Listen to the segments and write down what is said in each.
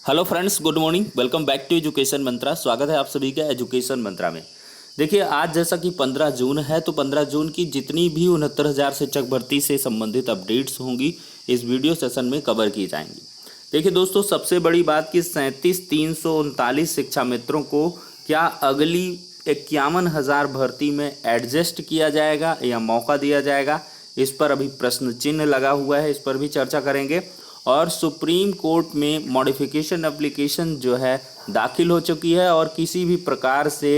Hello friends, good morning. Welcome back to education Mantra. स्वागत है आप सभी का एजुकेशन मंत्रा में। देखिए, आज जैसा कि 15 जून है तो 15 जून की जितनी भी 69,000 शिक्षक भर्ती से संबंधित अपडेट्स होंगी इस वीडियो सेशन में कवर की जाएंगी। देखिए दोस्तों, सबसे बड़ी बात कि 37,339 शिक्षा मित्रों को क्या अगली 51,000 भर्ती में एडजस्ट किया जाएगा या मौका दिया जाएगा, इस पर अभी प्रश्न चिन्ह लगा हुआ है। इस पर भी चर्चा करेंगे। और सुप्रीम कोर्ट में मॉडिफिकेशन एप्लीकेशन जो है दाखिल हो चुकी है और किसी भी प्रकार से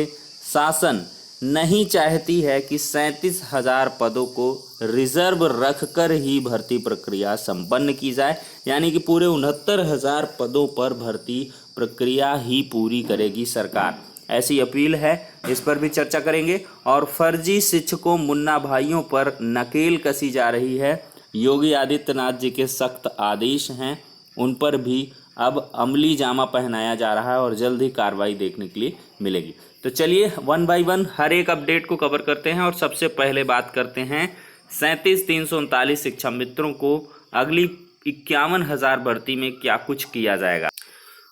शासन नहीं चाहती है कि 37,000 पदों को रिजर्व रखकर ही भर्ती प्रक्रिया संपन्न की जाए, यानी कि पूरे 69,000 पदों पर भर्ती प्रक्रिया ही पूरी करेगी सरकार, ऐसी अपील है। इस पर भी चर्चा करेंगे। और फर्जी शिक्षकों मुन्ना भाइयों पर नकेल कसी जा रही है। योगी आदित्यनाथ जी के सख्त आदेश हैं, उन पर भी अब अमली जामा पहनाया जा रहा है और जल्द ही कार्रवाई देखने के लिए मिलेगी। तो चलिए वन बाय वन हर एक अपडेट को कवर करते हैं। और सबसे पहले बात करते हैं 37,339 शिक्षा मित्रों को अगली 51,000 भर्ती में क्या कुछ किया जाएगा।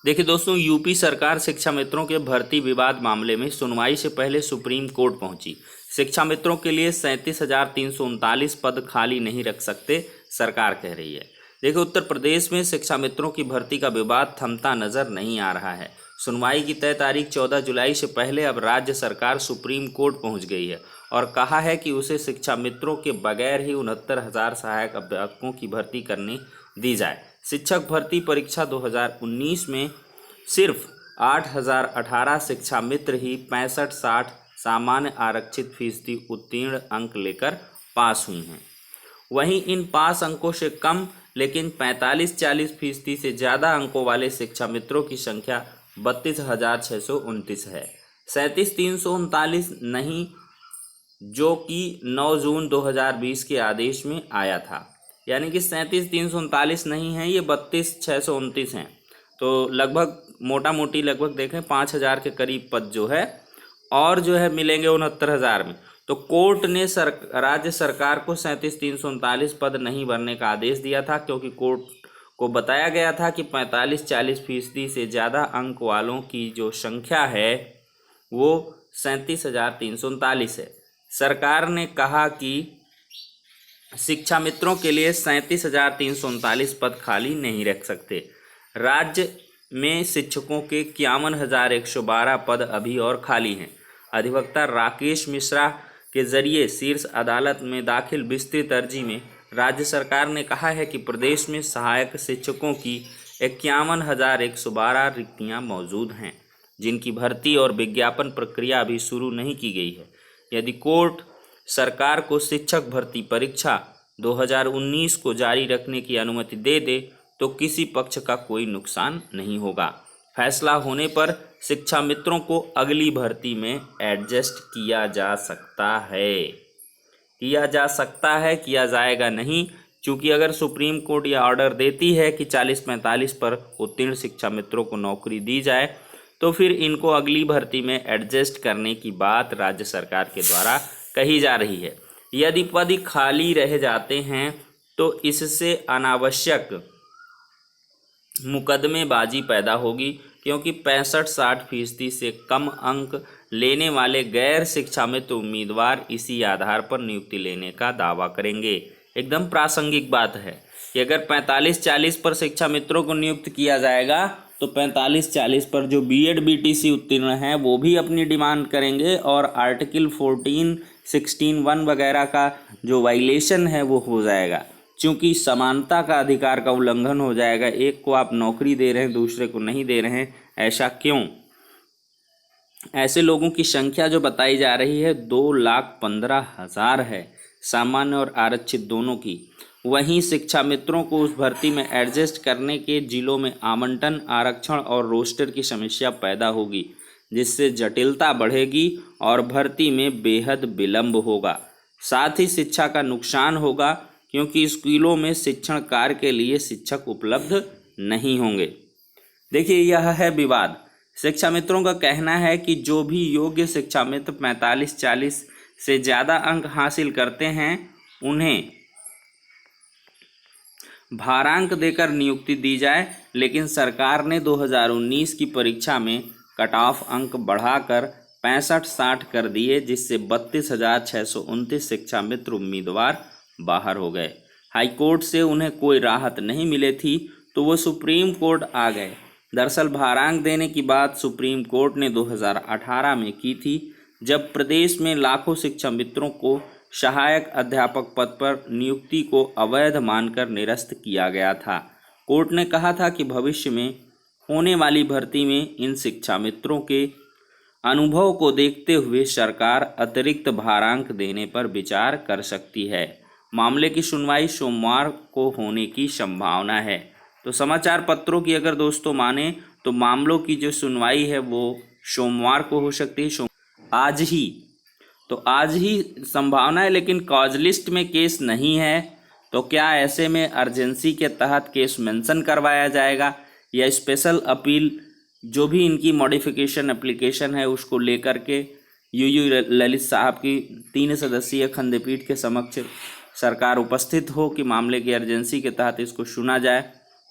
देखिए दोस्तों, यूपी सरकार शिक्षा मित्रों के भर्ती विवाद मामले में सुनवाई से पहले सुप्रीम कोर्ट पहुंची। शिक्षा मित्रों के लिए 37,339 पद खाली नहीं रख सकते, सरकार कह रही है। देखिए, उत्तर प्रदेश में शिक्षा मित्रों की भर्ती का विवाद थमता नजर नहीं आ रहा है। सुनवाई की तय तारीख 14 जुलाई से पहले अब राज्य सरकार सुप्रीम कोर्ट पहुंच गई है और कहा है कि उसे शिक्षा मित्रों के बगैर ही 69,000 सहायक अध्यापकों की भर्ती करने दी जाए। शिक्षक भर्ती परीक्षा 2019 में सिर्फ 8,018 शिक्षा मित्र ही 65-60 सामान्य आरक्षित फीसदी उत्तीर्ण अंक लेकर पास हुई हैं। वहीं इन पास अंकों से कम लेकिन 45-40 फीसदी से ज़्यादा अंकों वाले शिक्षा मित्रों की संख्या 32,629 है। 37,339 नहीं, जो कि 9 जून 2020 के आदेश में आया था। यानी कि 37,339 नहीं है, ये 32,629 हैं। तो लगभग मोटा मोटी लगभग देखें 5,000 के करीब पद जो है और जो है मिलेंगे 69,000 में। तो कोर्ट ने राज्य सरकार को 37,339 पद नहीं भरने का आदेश दिया था, क्योंकि कोर्ट को बताया गया था कि 45-40 फीसदी से ज़्यादा अंक वालों की जो संख्या है वो 37,339 है। सरकार ने कहा कि शिक्षा मित्रों के लिए 37,339 पद खाली नहीं रख सकते। राज्य में शिक्षकों के 51,112 पद अभी और खाली हैं। अधिवक्ता राकेश मिश्रा के जरिए शीर्ष अदालत में दाखिल विस्तृत अर्जी में राज्य सरकार ने कहा है कि प्रदेश में सहायक शिक्षकों की 51,112 रिक्तियां मौजूद हैं, जिनकी भर्ती और विज्ञापन प्रक्रिया अभी शुरू नहीं की गई है। यदि कोर्ट सरकार को शिक्षक भर्ती परीक्षा 2019 को जारी रखने की अनुमति दे दे तो किसी पक्ष का कोई नुकसान नहीं होगा। फैसला होने पर शिक्षा मित्रों को अगली भर्ती में एडजस्ट किया जा सकता है, किया जाएगा नहीं, क्योंकि अगर सुप्रीम कोर्ट यह ऑर्डर देती है कि 40-45 पर उत्तीर्ण शिक्षा मित्रों को नौकरी दी जाए तो फिर इनको अगली भर्ती में एडजस्ट करने की बात राज्य सरकार के द्वारा कही जा रही है। यदि पद खाली रह जाते हैं तो इससे अनावश्यक मुकदमेबाजी पैदा होगी, क्योंकि 65-60 फीसदी से कम अंक लेने वाले गैर शिक्षा मित्र उम्मीदवार इसी आधार पर नियुक्ति लेने का दावा करेंगे। एकदम प्रासंगिक बात है कि अगर 45-40 पर शिक्षा मित्रों को नियुक्त किया जाएगा तो 45-40 पर जो बीएड बीटीसी उत्तीर्ण हैं वो भी अपनी डिमांड करेंगे और आर्टिकल 14, 16(1) वगैरह का जो वायलेशन है वो हो जाएगा, क्योंकि समानता का अधिकार का उल्लंघन हो जाएगा। एक को आप नौकरी दे रहे हैं, दूसरे को नहीं दे रहे हैं, ऐसा क्यों? ऐसे लोगों की संख्या जो बताई जा रही है 2,15,000 है, सामान्य और आरक्षित दोनों की। वहीं शिक्षा मित्रों को उस भर्ती में एडजस्ट करने के जिलों में आवंटन, आरक्षण और रोस्टर की समस्या पैदा होगी, जिससे जटिलता बढ़ेगी और भर्ती में बेहद विलंब होगा। साथ ही शिक्षा का नुकसान होगा, क्योंकि स्कूलों में शिक्षण कार्य के लिए शिक्षक उपलब्ध नहीं होंगे। देखिए, यह है विवाद। शिक्षा मित्रों का कहना है कि जो भी योग्य शिक्षा मित्र 45-40 से ज़्यादा अंक हासिल करते हैं उन्हें भारांक देकर नियुक्ति दी जाए, लेकिन सरकार ने 2019 की परीक्षा में कट ऑफ अंक बढ़ाकर 65-60 कर दिए, जिससे 32,629 शिक्षा मित्र उम्मीदवार बाहर हो गए। हाईकोर्ट से उन्हें कोई राहत नहीं मिली थी तो वो सुप्रीम कोर्ट आ गए। दरअसल भारांक देने की बात सुप्रीम कोर्ट ने 2018 में की थी, जब प्रदेश में लाखों शिक्षा मित्रों को सहायक अध्यापक पद पर नियुक्ति को अवैध मानकर निरस्त किया गया था। कोर्ट ने कहा था कि भविष्य में होने वाली भर्ती में इन शिक्षा मित्रों के अनुभव को देखते हुए सरकार अतिरिक्त भारांक देने पर विचार कर सकती है। मामले की सुनवाई सोमवार को होने की संभावना है। तो समाचार पत्रों की अगर दोस्तों माने तो मामलों की जो सुनवाई है वो सोमवार को हो सकती है, आज ही संभावना है, लेकिन कॉज लिस्ट में केस नहीं है। तो क्या ऐसे में अर्जेंसी के तहत केस मेंशन करवाया जाएगा या स्पेशल अपील जो भी इनकी मॉडिफिकेशन एप्लीकेशन है उसको लेकर के यूयू ललित साहब की 3 सदस्यीय खंडपीठ के समक्ष सरकार उपस्थित हो कि मामले की अर्जेंसी के तहत इसको सुना जाए,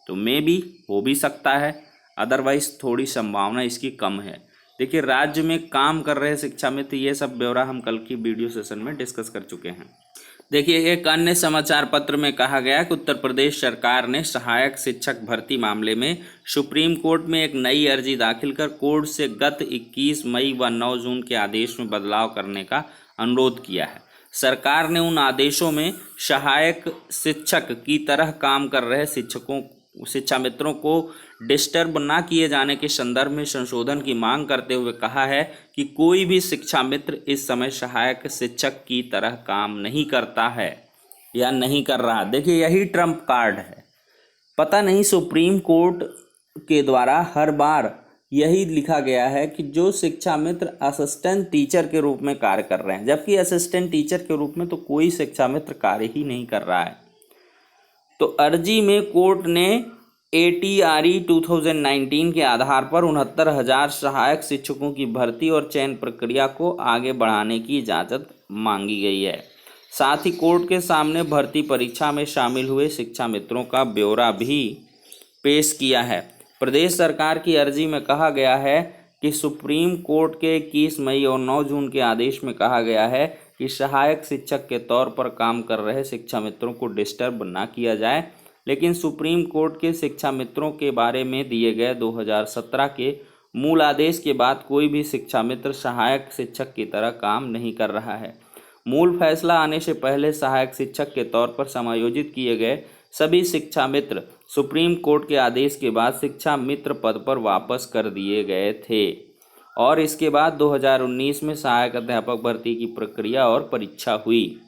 तो मे भी हो भी सकता है, अदरवाइज थोड़ी संभावना इसकी कम है। देखिए, राज्य में काम कर रहे शिक्षा मित्र, ये सब ब्यौरा हम कल की वीडियो सेशन में डिस्कस कर चुके हैं। देखिए, एक अन्य समाचार पत्र में कहा गया कि उत्तर प्रदेश सरकार ने सहायक शिक्षक भर्ती मामले में सुप्रीम कोर्ट में एक नई अर्जी दाखिल कर कोर्ट से गत 21 मई व 9 जून के आदेश में बदलाव करने का अनुरोध किया है। सरकार ने उन आदेशों में सहायक शिक्षक की तरह काम कर रहे शिक्षा मित्रों को डिस्टर्ब न किए जाने के संदर्भ में संशोधन की मांग करते हुए कहा है कि कोई भी शिक्षा मित्र इस समय सहायक शिक्षक की तरह काम नहीं करता है या नहीं कर रहा। देखिए, यही ट्रम्प कार्ड है। पता नहीं सुप्रीम कोर्ट के द्वारा हर बार यही लिखा गया है कि जो शिक्षा मित्र असिस्टेंट टीचर के रूप में कार्य कर रहे हैं, जबकि असिस्टेंट टीचर के रूप में तो कोई शिक्षा मित्र कार्य ही नहीं कर रहा है। तो अर्जी में कोर्ट ने ATRE 2019 के आधार पर 69,000 सहायक शिक्षकों की भर्ती और चयन प्रक्रिया को आगे बढ़ाने की इजाज़त मांगी गई है। साथ ही कोर्ट के सामने भर्ती परीक्षा में शामिल हुए शिक्षा मित्रों का ब्यौरा भी पेश किया है। प्रदेश सरकार की अर्जी में कहा गया है कि सुप्रीम कोर्ट के 21 मई और 9 जून के आदेश में कहा गया है कि सहायक शिक्षक के तौर पर काम कर रहे शिक्षा मित्रों को डिस्टर्ब न किया जाए, लेकिन सुप्रीम कोर्ट के शिक्षा मित्रों के बारे में दिए गए 2017 के मूल आदेश के बाद कोई भी शिक्षा मित्र सहायक शिक्षक की तरह काम नहीं कर रहा है। मूल फैसला आने से पहले सहायक शिक्षक के तौर पर समायोजित किए गए सभी शिक्षा मित्र सुप्रीम कोर्ट के आदेश के बाद शिक्षा मित्र पद पर वापस कर दिए गए थे और इसके बाद 2019 में सहायक अध्यापक भर्ती की प्रक्रिया और परीक्षा हुई।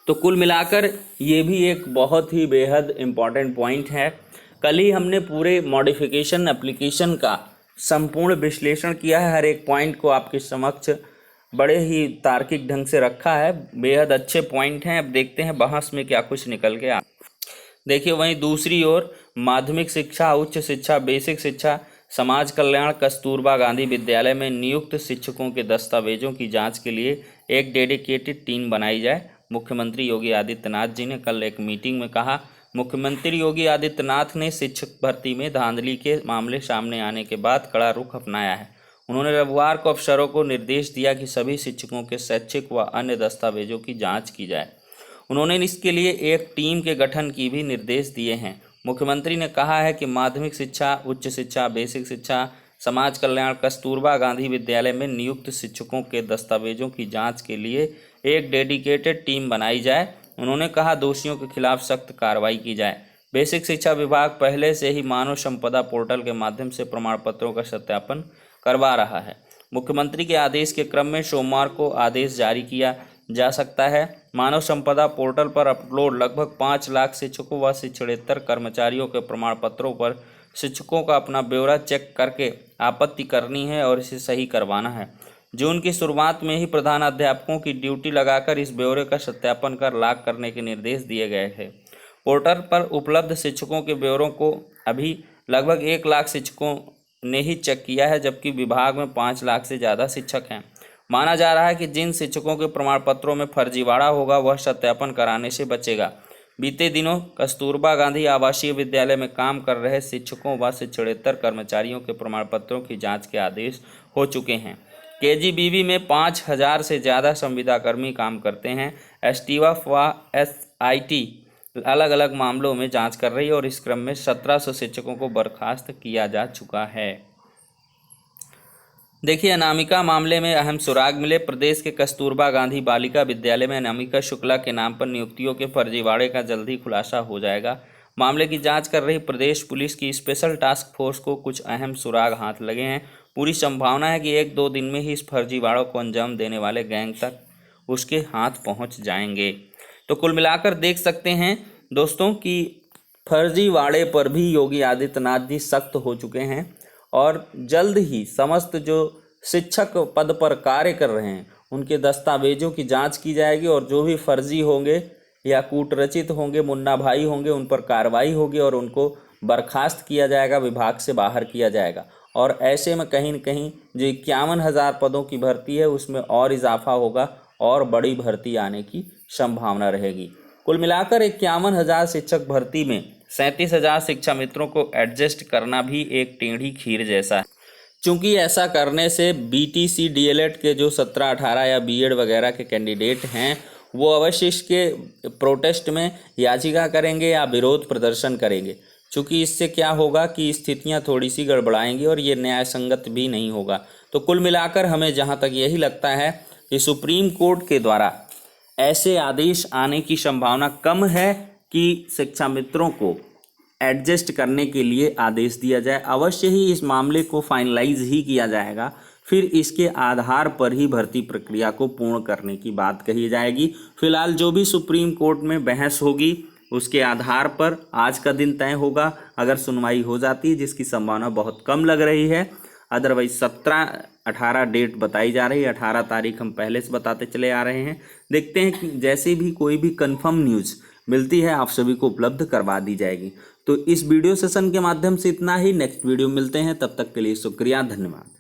तो कुल मिलाकर ये भी एक बहुत ही बेहद इम्पॉर्टेंट पॉइंट है। कल ही हमने पूरे मॉडिफिकेशन एप्लीकेशन का संपूर्ण विश्लेषण किया है, हर एक पॉइंट को आपके समक्ष बड़े ही तार्किक ढंग से रखा है। बेहद अच्छे पॉइंट हैं। अब देखते हैं बहस में क्या कुछ निकल के आ। देखिए, वहीं दूसरी ओर माध्यमिक शिक्षा, उच्च शिक्षा, बेसिक शिक्षा, समाज कल्याण कस्तूरबा गांधी विद्यालय में नियुक्त शिक्षकों के दस्तावेजों की जांच के लिए एक डेडिकेटेड टीम बनाई जाए। मुख्यमंत्री योगी आदित्यनाथ जी ने कल एक मीटिंग में कहा। मुख्यमंत्री योगी आदित्यनाथ ने शिक्षक भर्ती में धांधली के मामले सामने आने के बाद कड़ा रुख अपनाया है। उन्होंने रविवार को अफसरों को निर्देश दिया कि सभी शिक्षकों के शैक्षिक व अन्य दस्तावेजों की जाँच की जाए। उन्होंने इसके लिए एक टीम के गठन की भी निर्देश दिए हैं। मुख्यमंत्री ने कहा है कि माध्यमिक शिक्षा, उच्च शिक्षा, बेसिक शिक्षा, समाज कल्याण कस्तूरबा गांधी विद्यालय में नियुक्त शिक्षकों के दस्तावेजों की जांच के लिए एक डेडिकेटेड टीम बनाई जाए। उन्होंने कहा दोषियों के खिलाफ सख्त कार्रवाई की जाए। बेसिक शिक्षा विभाग पहले से ही मानव संपदा पोर्टल के माध्यम से प्रमाण पत्रों का सत्यापन करवा रहा है। मुख्यमंत्री के आदेश के क्रम में सोमवार को आदेश जारी किया जा सकता है। मानव संपदा पोर्टल पर अपलोड लगभग 5 लाख शिक्षकों व शिक्षणेतर कर्मचारियों के प्रमाण पत्रों पर शिक्षकों का अपना ब्यौरा चेक करके आपत्ति करनी है और इसे सही करवाना है। जून की शुरुआत में ही प्रधानाध्यापकों की ड्यूटी लगाकर इस ब्यौरे का सत्यापन कर लॉक करने के निर्देश दिए गए थे। पोर्टल पर उपलब्ध शिक्षकों के ब्यौरों को अभी लगभग 1 लाख शिक्षकों ने ही चेक किया है, जबकि विभाग में 5 लाख से ज़्यादा शिक्षक हैं। माना जा रहा है कि जिन शिक्षकों के प्रमाण पत्रों में फर्जीवाड़ा होगा वह सत्यापन कराने से बचेगा। बीते दिनों कस्तूरबा गांधी आवासीय विद्यालय में काम कर रहे शिक्षकों व शिक्षणेतर कर्मचारियों के प्रमाण पत्रों की जांच के आदेश हो चुके हैं। केजीबीवी में 5000 से ज़्यादा संविदाकर्मी काम करते हैं। एसटीवा व एसआईटी अलग अलग मामलों में जांच कर रही है और इस क्रम में 1700 शिक्षकों को बर्खास्त किया जा चुका है। देखिए, अनामिका मामले में अहम सुराग मिले। प्रदेश के कस्तूरबा गांधी बालिका विद्यालय में अनामिका शुक्ला के नाम पर नियुक्तियों के फर्जीवाड़े का जल्द ही खुलासा हो जाएगा। मामले की जांच कर रही प्रदेश पुलिस की स्पेशल टास्क फोर्स को कुछ अहम सुराग हाथ लगे हैं। पूरी संभावना है कि 1-2 दिन में ही इस फर्जीवाड़ों को अंजाम देने वाले गैंग तक उसके हाथ पहुंच जाएंगे। तो कुल मिलाकर देख सकते हैं दोस्तों कि फर्जीवाड़े पर भी योगी आदित्यनाथ जी सख्त हो चुके हैं और जल्द ही समस्त जो शिक्षक पद पर कार्य कर रहे हैं उनके दस्तावेजों की जांच की जाएगी और जो भी फर्जी होंगे या कूटरचित होंगे, मुन्ना भाई होंगे, उन पर कार्रवाई होगी और उनको बर्खास्त किया जाएगा, विभाग से बाहर किया जाएगा। और ऐसे में कहीं न कहीं जो 51,000 पदों की भर्ती है उसमें और इजाफा होगा और बड़ी भर्ती आने की संभावना रहेगी। कुल मिलाकर 51,000 शिक्षक भर्ती में 37,000 शिक्षा मित्रों को एडजस्ट करना भी एक टेढ़ी खीर जैसा है। चूँकि ऐसा करने से बीटीसी डीएलएड के जो 17-18 या बीएड वगैरह के कैंडिडेट हैं वो अवश्य इसके प्रोटेस्ट में याचिका करेंगे या विरोध प्रदर्शन करेंगे। चूँकि इससे क्या होगा कि स्थितियां थोड़ी सी गड़बड़ाएंगी और ये न्याय संगत भी नहीं होगा। तो कुल मिलाकर हमें जहां तक यही लगता है कि सुप्रीम कोर्ट के द्वारा ऐसे आदेश आने की संभावना कम है कि शिक्षा मित्रों को एडजस्ट करने के लिए आदेश दिया जाए। अवश्य ही इस मामले को फाइनलाइज ही किया जाएगा, फिर इसके आधार पर ही भर्ती प्रक्रिया को पूर्ण करने की बात कही जाएगी। फिलहाल जो भी सुप्रीम कोर्ट में बहस होगी उसके आधार पर आज का दिन तय होगा। अगर सुनवाई हो जाती है, जिसकी संभावना बहुत कम लग रही है, अदरवाइज 17-18 डेट बताई जा रही है। 18 तारीख हम पहले से बताते चले आ रहे हैं। देखते हैं कि जैसे भी कोई भी कंफर्म न्यूज़ मिलती है आप सभी को उपलब्ध करवा दी जाएगी। तो इस वीडियो सेशन के माध्यम से इतना ही। नेक्स्ट वीडियो मिलते हैं, तब तक के लिए शुक्रिया, धन्यवाद।